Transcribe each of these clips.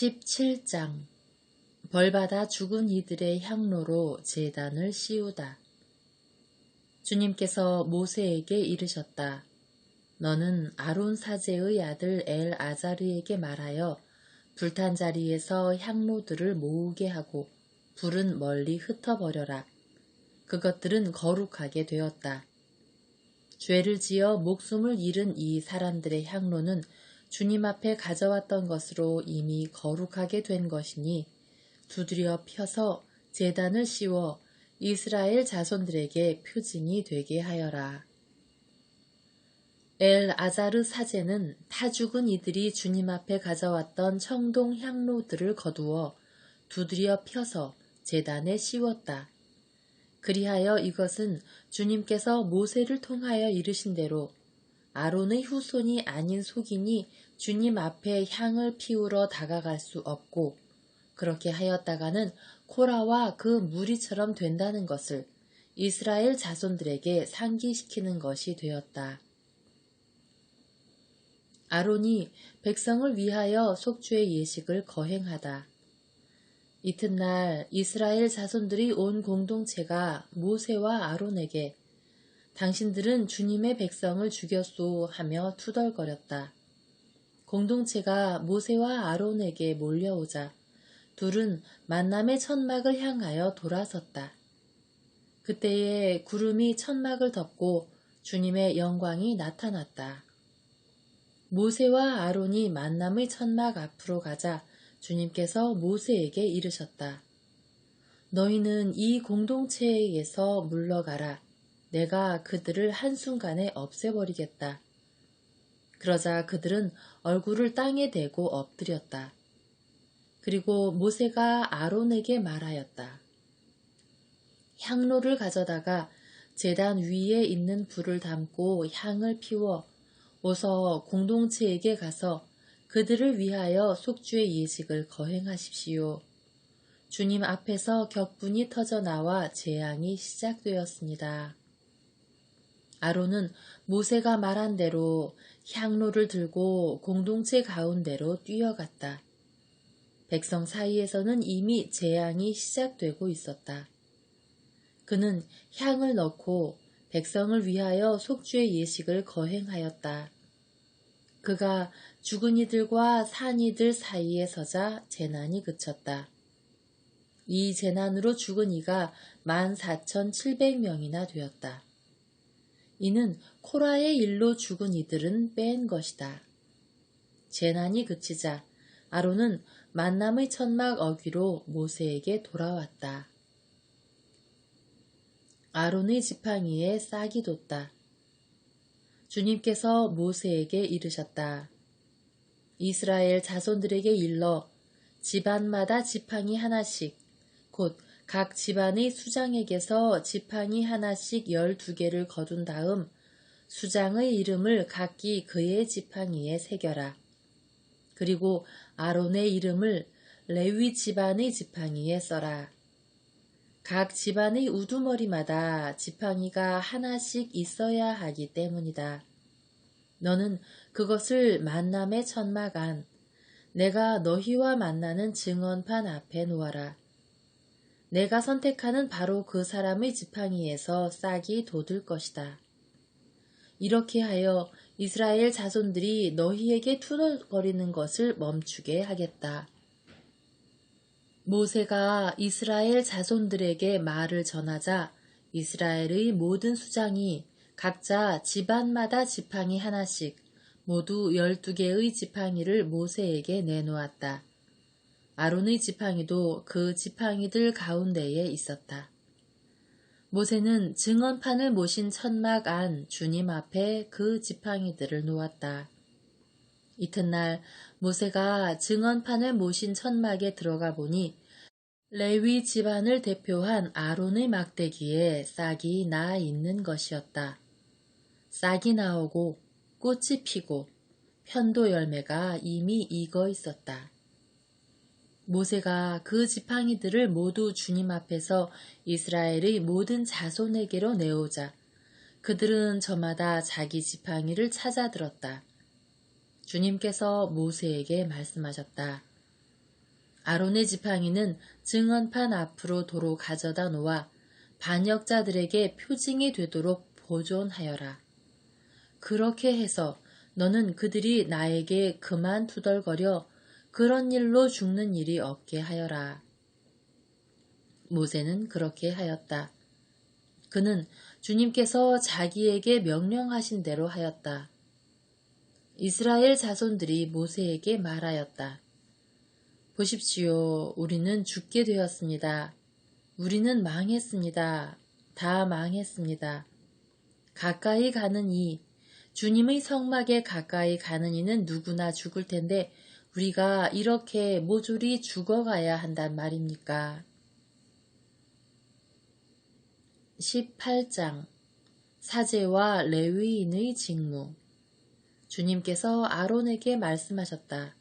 17장 벌받아 죽은 이들의 향로로 제단을 씌우다. 주님께서 모세에게 이르셨다. 너는 아론 사제의 아들 엘아자르에게 말하여 불탄 자리에서 향로들을 모으게 하고 불은 멀리 흩어버려라. 그것들은 거룩하게 되었다. 죄를 지어 목숨을 잃은 이 사람들의 향로는 주님 앞에 가져왔던 것으로 이미 거룩하게 된 것이니 두드려 펴서 제단을 씌워 이스라엘 자손들에게 표징이 되게 하여라. 엘아자르 사제는 타 죽은 이들이 주님 앞에 가져왔던 청동 향로들을 거두어 두드려 펴서 제단에 씌웠다. 그리하여 이것은 주님께서 모세를 통하여 이르신 대로 아론의 후손이 아닌 속인이 주님 앞에 향을 피우러 다가갈 수 없고 그렇게 하였다가는 코라와 그 무리처럼 된다는 것을 이스라엘 자손들에게 상기시키는 것이 되었다. 아론이 백성을 위하여 속죄의 예식을 거행하다. 이튿날 이스라엘 자손들이 온 공동체가 모세와 아론에게 당신들은 주님의 백성을 죽였소 하며 투덜거렸다. 공동체가 모세와 아론에게 몰려오자 둘은 만남의 천막을 향하여 돌아섰다. 그때에 구름이 천막을 덮고 주님의 영광이 나타났다. 모세와 아론이 만남의 천막 앞으로 가자 주님께서 모세에게 이르셨다. 너희는 이 공동체에서 물러가라. 내가 그들을 한순간에 없애버리겠다. 그러자 그들은 얼굴을 땅에 대고 엎드렸다. 그리고 모세가 아론에게 말하였다. 향로를 가져다가 제단 위에 있는 불을 담고 향을 피워 어서 공동체에게 가서 그들을 위하여 속죄의 예식을 거행하십시오. 주님 앞에서 격분이 터져 나와 재앙이 시작되었습니다. 아론은 모세가 말한 대로 향로를 들고 공동체 가운데로 뛰어갔다. 백성 사이에서는 이미 재앙이 시작되고 있었다. 그는 향을 넣고 백성을 위하여 속죄의 예식을 거행하였다. 그가 죽은 이들과 산 이들 사이에 서자 재난이 그쳤다. 이 재난으로 죽은 이가 14,700명이나 되었다. 이는 코라의 일로 죽은 이들은 뺀 것이다. 재난이 그치자 아론은 만남의 천막 어귀로 모세에게 돌아왔다. 아론의 지팡이에 싹이 돋다. 주님께서 모세에게 이르셨다. 이스라엘 자손들에게 일러 집안마다 지팡이 하나씩 곧 각 집안의 수장에게서 지팡이 하나씩 12개를 거둔 다음 수장의 이름을 각기 그의 지팡이에 새겨라. 그리고 아론의 이름을 레위 집안의 지팡이에 써라. 각 집안의 우두머리마다 지팡이가 하나씩 있어야 하기 때문이다. 너는 그것을 만남의 천막 안, 내가 너희와 만나는 증언판 앞에 놓아라. 내가 선택하는 바로 그 사람의 지팡이에서 싹이 돋을 것이다. 이렇게 하여 이스라엘 자손들이 너희에게 투덜거리는 것을 멈추게 하겠다. 모세가 이스라엘 자손들에게 말을 전하자 이스라엘의 모든 수장이 각자 집안마다 지팡이 하나씩 모두 12개의 지팡이를 모세에게 내놓았다. 아론의 지팡이도 그 지팡이들 가운데에 있었다. 모세는 증언판을 모신 천막 안 주님 앞에 그 지팡이들을 놓았다. 이튿날 모세가 증언판을 모신 천막에 들어가 보니 레위 집안을 대표한 아론의 막대기에 싹이 나 있는 것이었다. 싹이 나오고 꽃이 피고 편도 열매가 이미 익어 있었다. 모세가 그 지팡이들을 모두 주님 앞에서 이스라엘의 모든 자손에게로 내오자 그들은 저마다 자기 지팡이를 찾아 들었다. 주님께서 모세에게 말씀하셨다. 아론의 지팡이는 증언판 앞으로 도로 가져다 놓아 반역자들에게 표징이 되도록 보존하여라. 그렇게 해서 너는 그들이 나에게 그만 투덜거려 그런 일로 죽는 일이 없게 하여라. 모세는 그렇게 하였다. 그는 주님께서 자기에게 명령하신 대로 하였다. 이스라엘 자손들이 모세에게 말하였다. 보십시오. 우리는 죽게 되었습니다. 우리는 망했습니다. 다 망했습니다. 가까이 가는 이, 주님의 성막에 가까이 가는 이는 누구나 죽을 텐데 우리가 이렇게 모조리 죽어가야 한단 말입니까? 18장 사제와 레위인의 직무. 주님께서 아론에게 말씀하셨다.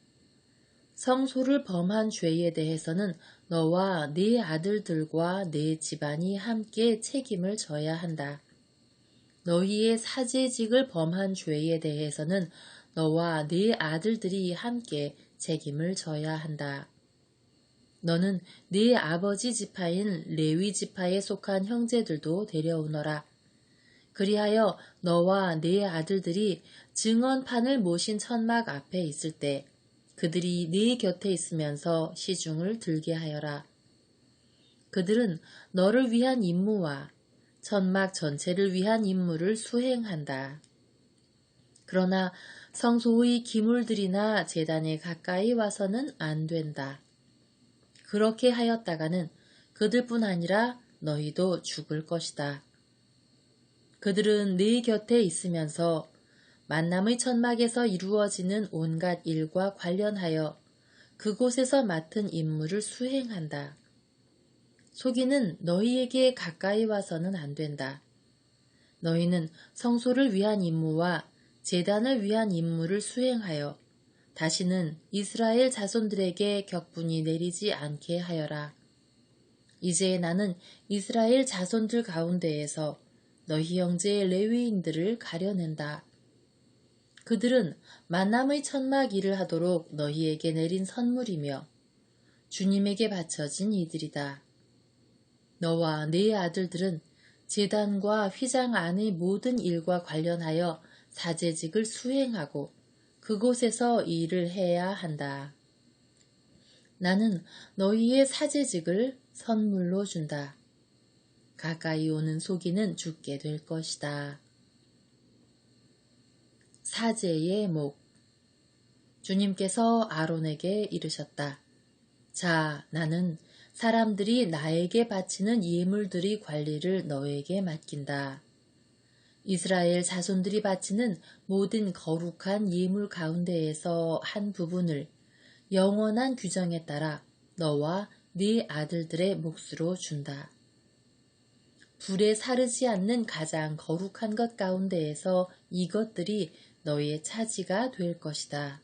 성소를 범한 죄에 대해서는 너와 네 아들들과 네 집안이 함께 책임을 져야 한다. 너희의 사제직을 범한 죄에 대해서는 너와 네 아들들이 함께 책임을 져야 한다. 너는 네 아버지 지파인 레위 지파에 속한 형제들도 데려오너라. 그리하여 너와 네 아들들이 증언판을 모신 천막 앞에 있을 때 그들이 네 곁에 있으면서 시중을 들게 하여라. 그들은 너를 위한 임무와 천막 전체를 위한 임무를 수행한다. 그러나 성소의 기물들이나 제단에 가까이 와서는 안 된다. 그렇게 하였다가는 그들뿐 아니라 너희도 죽을 것이다. 그들은 네 곁에 있으면서 만남의 천막에서 이루어지는 온갖 일과 관련하여 그곳에서 맡은 임무를 수행한다. 소기는 너희에게 가까이 와서는 안 된다. 너희는 성소를 위한 임무와 제단을 위한 임무를 수행하여 다시는 이스라엘 자손들에게 격분이 내리지 않게 하여라. 이제 나는 이스라엘 자손들 가운데에서 너희 형제 레위인들을 가려낸다. 그들은 만남의 천막 일을 하도록 너희에게 내린 선물이며 주님에게 바쳐진 이들이다. 너와 네 아들들은 제단과 휘장 안의 모든 일과 관련하여 사제직을 수행하고 그곳에서 일을 해야 한다. 나는 너희의 사제직을 선물로 준다. 가까이 오는 소기는 죽게 될 것이다. 사제의 목. 주님께서 아론에게 이르셨다. 자, 나는 사람들이 나에게 바치는 예물들의 관리를 너에게 맡긴다. 이스라엘 자손들이 바치는 모든 거룩한 예물 가운데에서 한 부분을 영원한 규정에 따라 너와 네 아들들의 몫으로 준다. 불에 사르지 않는 가장 거룩한 것 가운데에서 이것들이 너희의 차지가 될 것이다.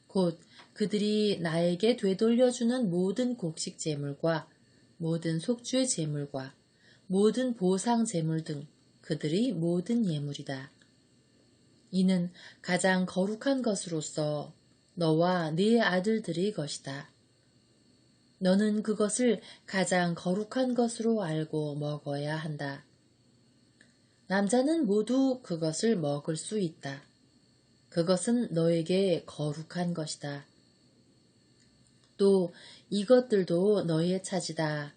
곧 그들이 나에게 되돌려주는 모든 곡식 제물과 모든 속죄 제물과 모든 보상 제물 등 그들의 모든 예물이다. 이는 가장 거룩한 것으로서 너와 네 아들들의 것이다. 너는 그것을 가장 거룩한 것으로 알고 먹어야 한다. 남자는 모두 그것을 먹을 수 있다. 그것은 너에게 거룩한 것이다. 또 이것들도 너의 차지다.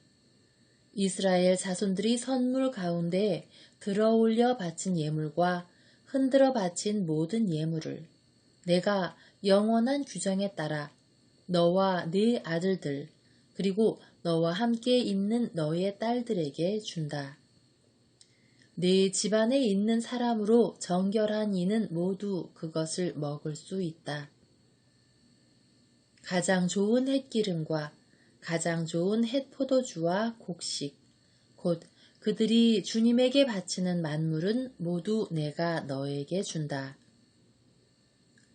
이스라엘 자손들이 선물 가운데 들어올려 바친 예물과 흔들어 바친 모든 예물을 내가 영원한 규정에 따라 너와 네 아들들 그리고 너와 함께 있는 너의 딸들에게 준다. 네 집안에 있는 사람으로 정결한 이는 모두 그것을 먹을 수 있다. 가장 좋은 햇기름과 가장 좋은 햇포도주와 곡식, 곧 그들이 주님에게 바치는 만물은 모두 내가 너에게 준다.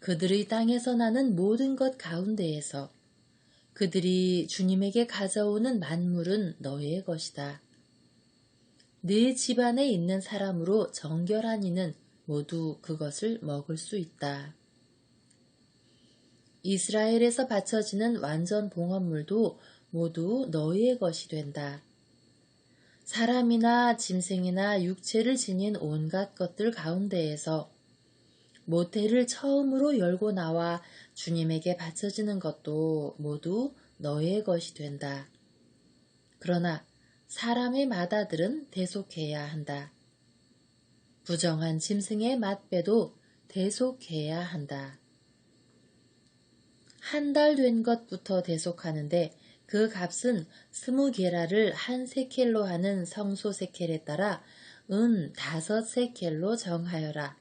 그들의 땅에서 나는 모든 것 가운데에서 그들이 주님에게 가져오는 만물은 너의 것이다. 네 집안에 있는 사람으로 정결한 이는 모두 그것을 먹을 수 있다. 이스라엘에서 바쳐지는 완전 봉헌물도 모두 너희의 것이 된다. 사람이나 짐승이나 육체를 지닌 온갖 것들 가운데에서 모태를 처음으로 열고 나와 주님에게 바쳐지는 것도 모두 너희의 것이 된다. 그러나 사람의 맏아들은 대속해야 한다. 부정한 짐승의 맏배도 대속해야 한다. 한 달 된 것부터 대속하는데 그 값은 20게라를 한 세켈로 하는 성소 세켈에 따라 은 5세켈로 정하여라.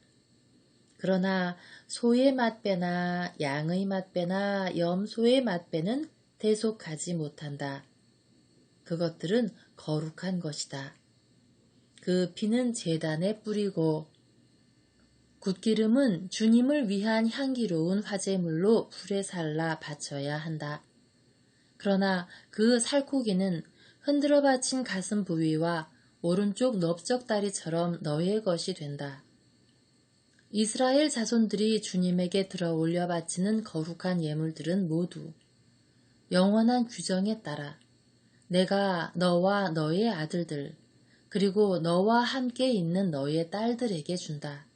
그러나 소의 맏배나 양의 맏배나 염소의 맏배는 대속하지 못한다. 그것들은 거룩한 것이다. 그 피는 제단에 뿌리고 굿기름은 주님을 위한 향기로운 화제물로 불에 살라 바쳐야 한다. 그러나 그 살코기는 흔들어 바친 가슴 부위와 오른쪽 넓적다리처럼 너의 것이 된다. 이스라엘 자손들이 주님에게 들어 올려 바치는 거룩한 예물들은 모두 영원한 규정에 따라 내가 너와 너의 아들들 그리고 너와 함께 있는 너의 딸들에게 준다.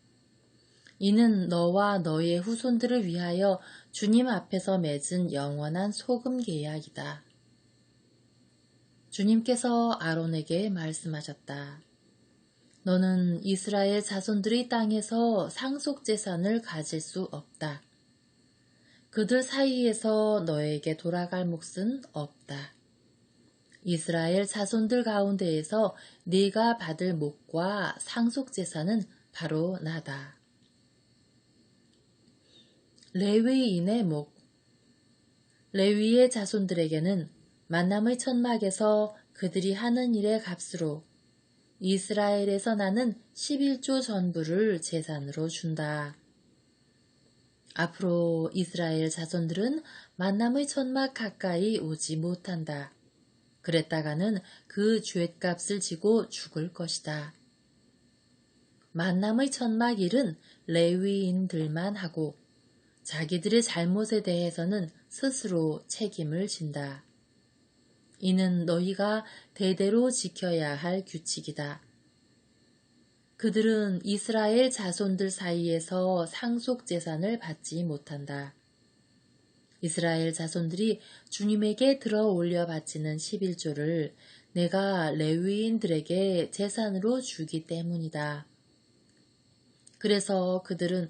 이는 너와 너의 후손들을 위하여 주님 앞에서 맺은 영원한 소금 계약이다. 주님께서 아론에게 말씀하셨다. 너는 이스라엘 자손들의 땅에서 상속재산을 가질 수 없다. 그들 사이에서 너에게 돌아갈 몫은 없다. 이스라엘 자손들 가운데에서 네가 받을 몫과 상속재산은 바로 나다. 레위인의 목. 레위의 자손들에게는 만남의 천막에서 그들이 하는 일의 값으로 이스라엘에서 나는 11조 전부를 제산으로 준다. 앞으로 이스라엘 자손들은 만남의 천막 가까이 오지 못한다. 그랬다가는 그 죗값을 지고 죽을 것이다. 만남의 천막 일은 레위인들만 하고 자기들의 잘못에 대해서는 스스로 책임을 진다. 이는 너희가 대대로 지켜야 할 규칙이다. 그들은 이스라엘 자손들 사이에서 상속재산을 받지 못한다. 이스라엘 자손들이 주님에게 들어 올려 바치는 11조를 내가 레위인들에게 재산으로 주기 때문이다. 그래서 그들은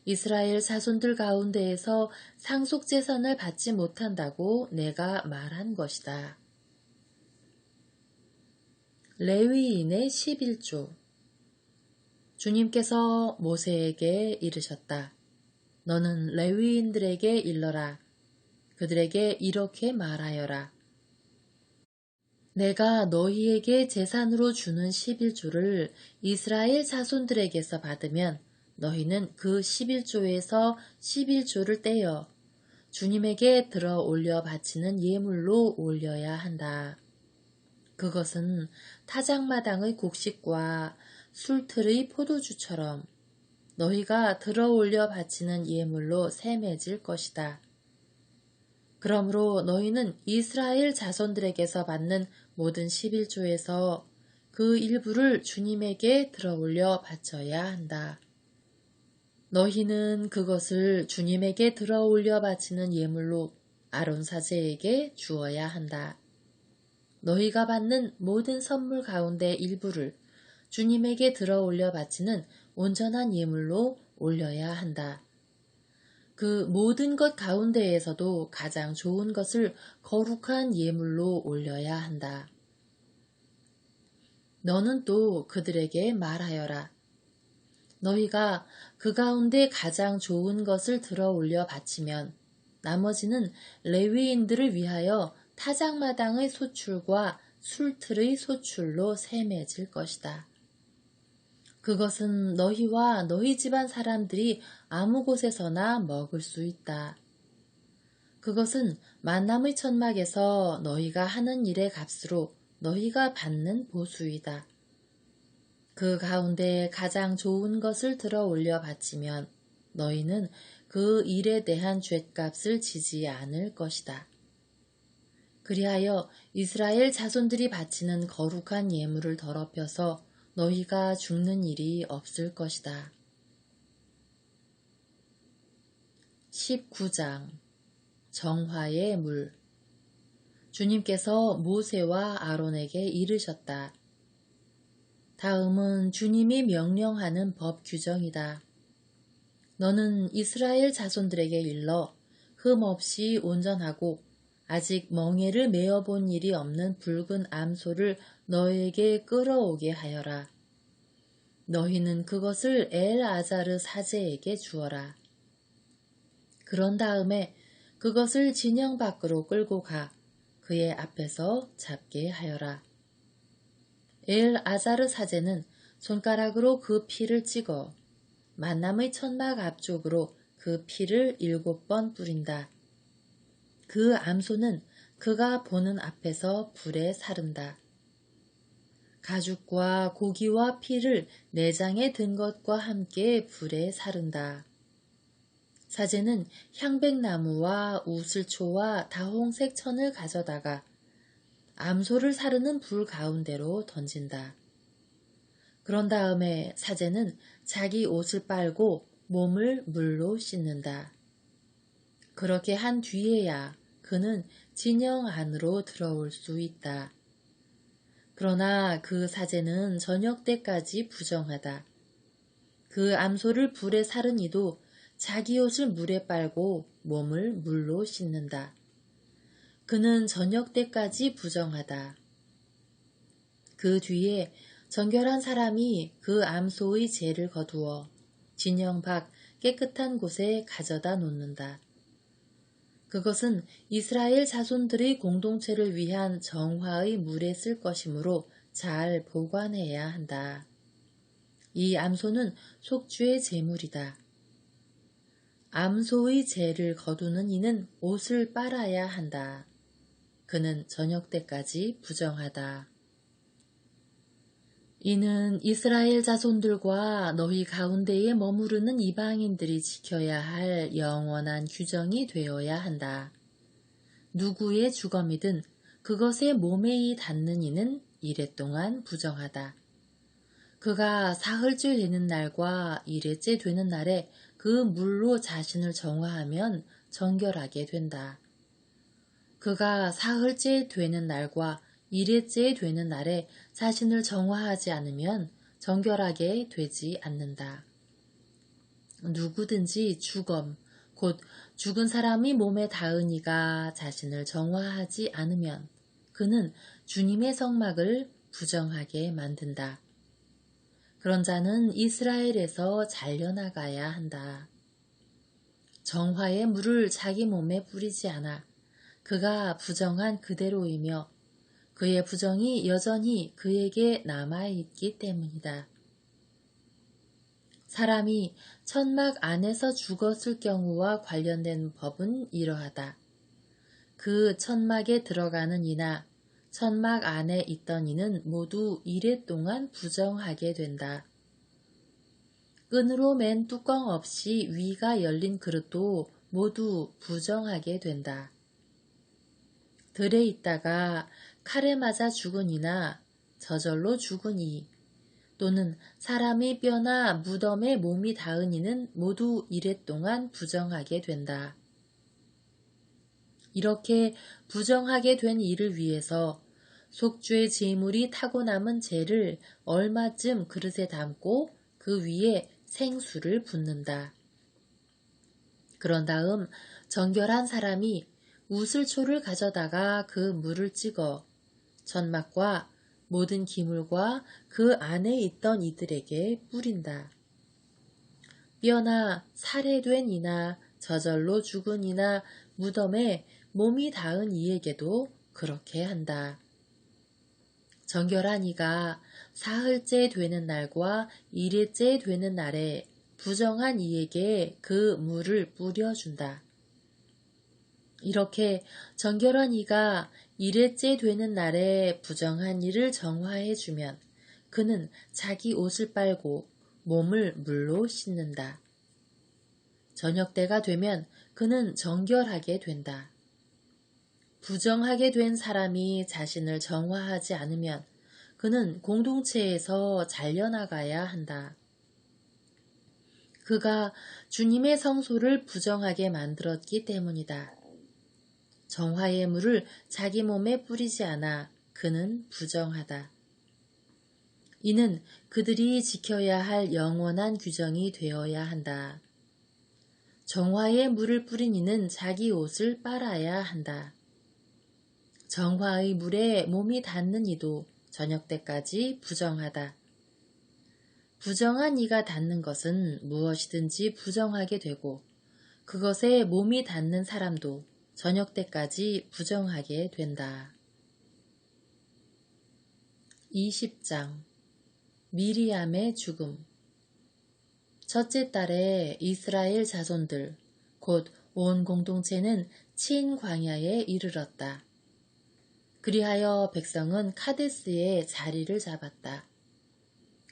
이스라엘 자손들 가운데에서 상속재산을 받지 못한다고 내가 말한 것이다. 레위인의 11조. 주님께서 모세에게 이르셨다. 너는 레위인들에게 일러라. 그들에게 이렇게 말하여라. 내가 너희에게 재산으로 주는 11조를 이스라엘 자손들에게서 받으면 너희는 그 11조에서 11조를 떼어 주님에게 들어 올려 바치는 예물로 올려야 한다. 그것은 타작마당의 곡식과 술틀의 포도주처럼 너희가 들어 올려 바치는 예물로 샘해질 것이다. 그러므로 너희는 이스라엘 자손들에게서 받는 모든 11조에서 그 일부를 주님에게 들어 올려 바쳐야 한다. 너희는 그것을 주님에게 들어 올려 바치는 예물로 아론 사제에게 주어야 한다. 너희가 받는 모든 선물 가운데 일부를 주님에게 들어 올려 바치는 온전한 예물로 올려야 한다. 그 모든 것 가운데에서도 가장 좋은 것을 거룩한 예물로 올려야 한다. 너는 또 그들에게 말하여라. 너희가 그 가운데 가장 좋은 것을 들어 올려 바치면 나머지는 레위인들을 위하여 타작마당의 소출과 술틀의 소출로 샘해질 것이다. 그것은 너희와 너희 집안 사람들이 아무 곳에서나 먹을 수 있다. 그것은 만남의 천막에서 너희가 하는 일의 값으로 너희가 받는 보수이다. 그 가운데 가장 좋은 것을 들어 올려 바치면 너희는 그 일에 대한 죗값을 지지 않을 것이다. 그리하여 이스라엘 자손들이 바치는 거룩한 예물을 더럽혀서 너희가 죽는 일이 없을 것이다. 19장 정화의 물. 주님께서 모세와 아론에게 이르셨다. 다음은 주님이 명령하는 법 규정이다. 너는 이스라엘 자손들에게 일러 흠없이 온전하고 아직 멍에를 메어본 일이 없는 붉은 암소를 너에게 끌어오게 하여라. 너희는 그것을 엘아자르 사제에게 주어라. 그런 다음에 그것을 진영 밖으로 끌고 가 그의 앞에서 잡게 하여라. 엘아자르 사제는 손가락으로 그 피를 찍어 만남의 천막 앞쪽으로 그 피를 7번 뿌린다. 그 암소는 그가 보는 앞에서 불에 사른다. 가죽과 고기와 피를 내장에 든 것과 함께 불에 사른다. 사제는 향백나무와 우슬초와 다홍색 천을 가져다가 암소를 사르는 불 가운데로 던진다. 그런 다음에 사제는 자기 옷을 빨고 몸을 물로 씻는다. 그렇게 한 뒤에야 그는 진영 안으로 들어올 수 있다. 그러나 그 사제는 저녁 때까지 부정하다. 그 암소를 불에 사른 이도 자기 옷을 물에 빨고 몸을 물로 씻는다. 그는 저녁 때까지 부정하다. 그 뒤에 정결한 사람이 그 암소의 죄를 거두어 진영 밖 깨끗한 곳에 가져다 놓는다. 그것은 이스라엘 자손들의 공동체를 위한 정화의 물에 쓸 것이므로 잘 보관해야 한다. 이 암소는 속죄의 제물이다. 암소의 죄를 거두는 이는 옷을 빨아야 한다. 그는 저녁 때까지 부정하다. 이는 이스라엘 자손들과 너희 가운데에 머무르는 이방인들이 지켜야 할 영원한 규정이 되어야 한다. 누구의 주검이든 그것에 몸에 닿는 이는 이랫동안 부정하다. 그가 사흘째 되는 날과 일회째 되는 날에 그 물로 자신을 정화하면 정결하게 된다. 그가 사흘째 되는 날과 일회째 되는 날에 자신을 정화하지 않으면 정결하게 되지 않는다. 누구든지 주검, 곧 죽은 사람이 몸에 닿은 이가 자신을 정화하지 않으면 그는 주님의 성막을 부정하게 만든다. 그런 자는 이스라엘에서 잘려나가야 한다. 정화의 물을 자기 몸에 뿌리지 않아 그가 부정한 그대로이며 그의 부정이 여전히 그에게 남아있기 때문이다. 사람이 천막 안에서 죽었을 경우와 관련된 법은 이러하다. 그 천막에 들어가는 이나 천막 안에 있던 이는 모두 이레 동안 부정하게 된다. 끈으로 맨 뚜껑 없이 위가 열린 그릇도 모두 부정하게 된다. 들에 있다가 칼에 맞아 죽은 이나 저절로 죽은 이 또는 사람의 뼈나 무덤에 몸이 닿은 이는 모두 이랫동안 부정하게 된다. 이렇게 부정하게 된 이를 위해서 속죄 제물이 타고 남은 재를 얼마쯤 그릇에 담고 그 위에 생수를 붓는다. 그런 다음 정결한 사람이 우슬초를 가져다가 그 물을 찍어 천막과 모든 기물과 그 안에 있던 이들에게 뿌린다. 뼈나 살해된 이나 저절로 죽은 이나 무덤에 몸이 닿은 이에게도 그렇게 한다. 정결한 이가 사흘째 되는 날과 일일째 되는 날에 부정한 이에게 그 물을 뿌려준다. 이렇게 정결한 이가 일회째 되는 날에 부정한 이를 정화해주면 그는 자기 옷을 빨고 몸을 물로 씻는다. 저녁 때가 되면 그는 정결하게 된다. 부정하게 된 사람이 자신을 정화하지 않으면 그는 공동체에서 잘려나가야 한다. 그가 주님의 성소를 부정하게 만들었기 때문이다. 정화의 물을 자기 몸에 뿌리지 않아 그는 부정하다. 이는 그들이 지켜야 할 영원한 규정이 되어야 한다. 정화의 물을 뿌린 이는 자기 옷을 빨아야 한다. 정화의 물에 몸이 닿는 이도 저녁 때까지 부정하다. 부정한 이가 닿는 것은 무엇이든지 부정하게 되고 그것에 몸이 닿는 사람도 저녁 때까지 부정하게 된다. 20장 미리암의 죽음. 첫째 달에 이스라엘 자손들 곧 온 공동체는 친광야에 이르렀다. 그리하여 백성은 카데스에 자리를 잡았다.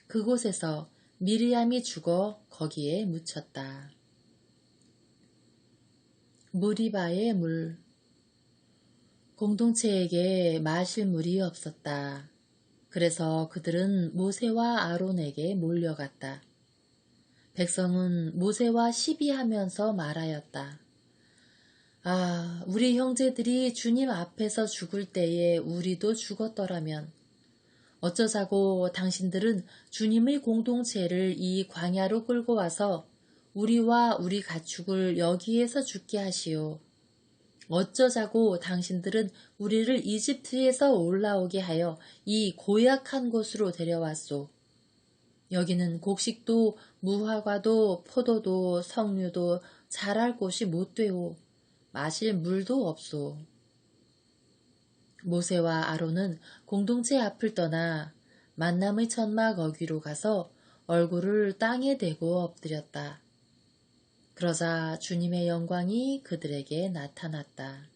그곳에서 미리암이 죽어 거기에 묻혔다. 무리바의 물. 공동체에게 마실 물이 없었다. 그래서 그들은 모세와 아론에게 몰려갔다. 백성은 모세와 시비하면서 말하였다. 아, 우리 형제들이 주님 앞에서 죽을 때에 우리도 죽었더라면 어쩌자고 당신들은 주님의 공동체를 이 광야로 끌고 와서 우리와 우리 가축을 여기에서 죽게 하시오. 어쩌자고 당신들은 우리를 이집트에서 올라오게 하여 이 고약한 곳으로 데려왔소. 여기는 곡식도 무화과도 포도도 석류도 자랄 곳이 못 되오. 마실 물도 없소. 모세와 아론은 공동체 앞을 떠나 만남의 천막 어귀로 가서 얼굴을 땅에 대고 엎드렸다. 그러자 주님의 영광이 그들에게 나타났다.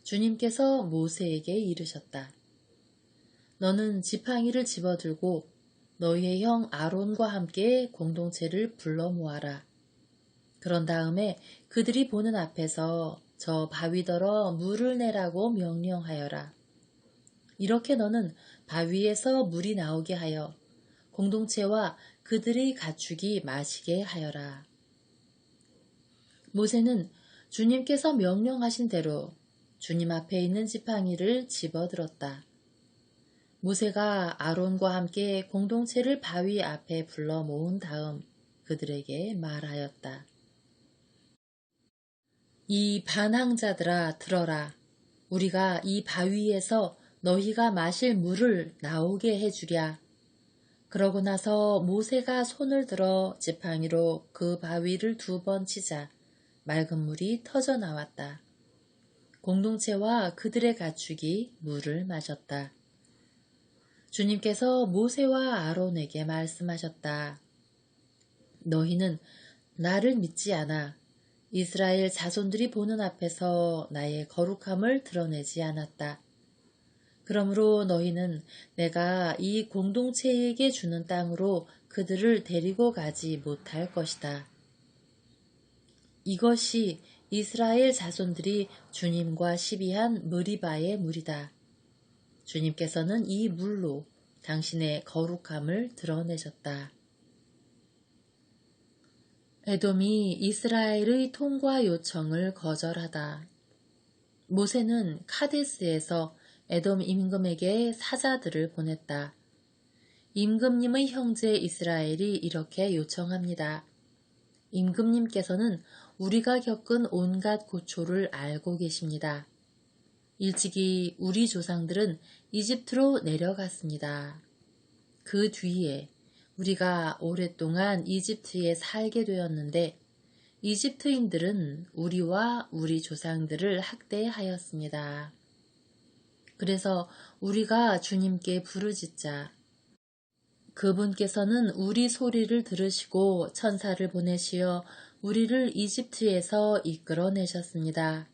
주님께서 모세에게 이르셨다. 너는 지팡이를 집어들고 너희의 형 아론과 함께 공동체를 불러 모아라. 그런 다음에 그들이 보는 앞에서 저 바위더러 물을 내라고 명령하여라. 이렇게 너는 바위에서 물이 나오게 하여 공동체와 그들의 가축이 마시게 하여라. 모세는 주님께서 명령하신 대로 주님 앞에 있는 지팡이를 집어들었다. 모세가 아론과 함께 공동체를 바위 앞에 불러 모은 다음 그들에게 말하였다. 이 반항자들아 들어라. 우리가 이 바위에서 너희가 마실 물을 나오게 해주랴. 그러고 나서 모세가 손을 들어 지팡이로 그 바위를 2번 치자 맑은 물이 터져 나왔다. 공동체와 그들의 가축이 물을 마셨다. 주님께서 모세와 아론에게 말씀하셨다. 너희는 나를 믿지 않아 이스라엘 자손들이 보는 앞에서 나의 거룩함을 드러내지 않았다. 그러므로 너희는 내가 이 공동체에게 주는 땅으로 그들을 데리고 가지 못할 것이다. 이것이 이스라엘 자손들이 주님과 시비한 무리바의 물이다. 주님께서는 이 물로 당신의 거룩함을 드러내셨다. 에돔이 이스라엘의 통과 요청을 거절하다. 모세는 카데스에서 에돔 임금에게 사자들을 보냈다. 임금님의 형제 이스라엘이 이렇게 요청합니다. 임금님께서는 우리가 겪은 온갖 고초를 알고 계십니다. 일찍이 우리 조상들은 이집트로 내려갔습니다. 그 뒤에 우리가 오랫동안 이집트에 살게 되었는데 이집트인들은 우리와 우리 조상들을 학대하였습니다. 그래서 우리가 주님께 부르짖자 그분께서는 우리 소리를 들으시고 천사를 보내시어 우리를 이집트에서 이끌어내셨습니다.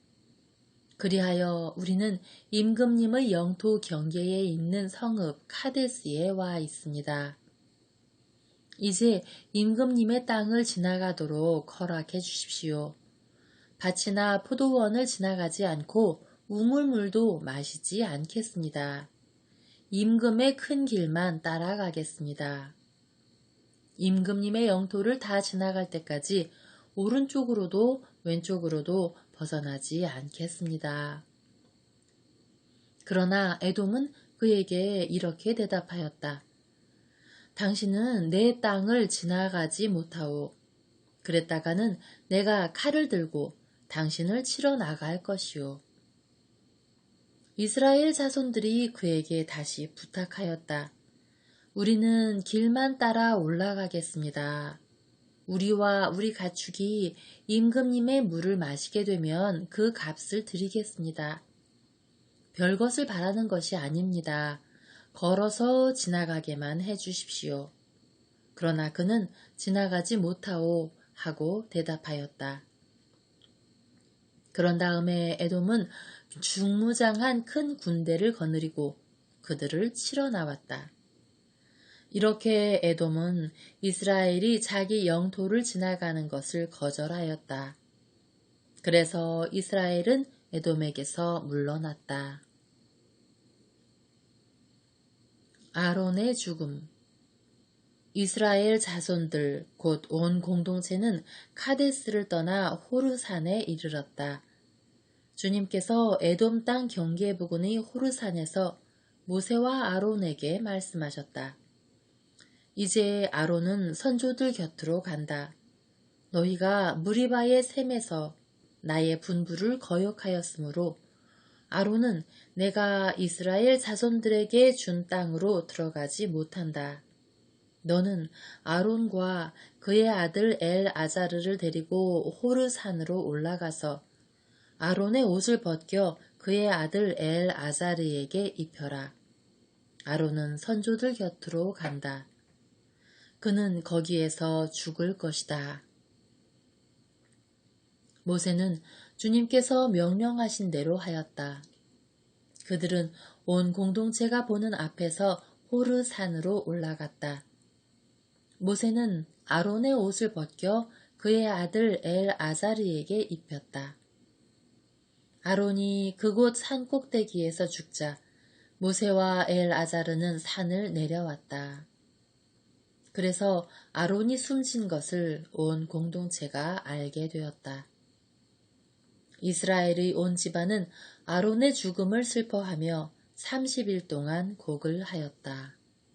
그리하여 우리는 임금님의 영토 경계에 있는 성읍 카데스에 와 있습니다. 이제 임금님의 땅을 지나가도록 허락해 주십시오. 밭이나 포도원을 지나가지 않고 우물물도 마시지 않겠습니다. 임금의 큰 길만 따라가겠습니다. 임금님의 영토를 다 지나갈 때까지 오른쪽으로도 왼쪽으로도 벗어나지 않겠습니다. 그러나 에돔은 그에게 이렇게 대답하였다. 당신은 내 땅을 지나가지 못하오. 그랬다가는 내가 칼을 들고 당신을 치러 나갈 것이오. 이스라엘 자손들이 그에게 다시 부탁하였다. 우리는 길만 따라 올라가겠습니다. 우리와 우리 가축이 임금님의 물을 마시게 되면 그 값을 드리겠습니다. 별것을 바라는 것이 아닙니다. 걸어서 지나가게만 해주십시오. 그러나 그는 지나가지 못하오 하고 대답하였다. 그런 다음에 에돔은 중무장한 큰 군대를 거느리고 그들을 치러 나왔다. 이렇게 에돔은 이스라엘이 자기 영토를 지나가는 것을 거절하였다. 그래서 이스라엘은 에돔에게서 물러났다. 아론의 죽음. 이스라엘 자손들 곧 온 공동체는 카데스를 떠나 호르산에 이르렀다. 주님께서 에돔 땅 경계 부근의 호르산에서 모세와 아론에게 말씀하셨다. 이제 아론은 선조들 곁으로 간다. 너희가 무리바의 샘에서 나의 분부를 거역하였으므로 아론은 내가 이스라엘 자손들에게 준 땅으로 들어가지 못한다. 너는 아론과 그의 아들 엘아자르를 데리고 호르산으로 올라가서 아론의 옷을 벗겨 그의 아들 엘아자르에게 입혀라. 아론은 선조들 곁으로 간다. 그는 거기에서 죽을 것이다. 모세는 주님께서 명령하신 대로 하였다. 그들은 온 공동체가 보는 앞에서 호르산으로 올라갔다. 모세는 아론의 옷을 벗겨 그의 아들 엘아자르에게 입혔다. 아론이 그곳 산 꼭대기에서 죽자 모세와 엘아자르는 산을 내려왔다. 그래서 아론이 숨진 것을 온 공동체가 알게 되었다. 이스라엘의 온 집안은 아론의 죽음을 슬퍼하며 30일 동안 곡을 하였다.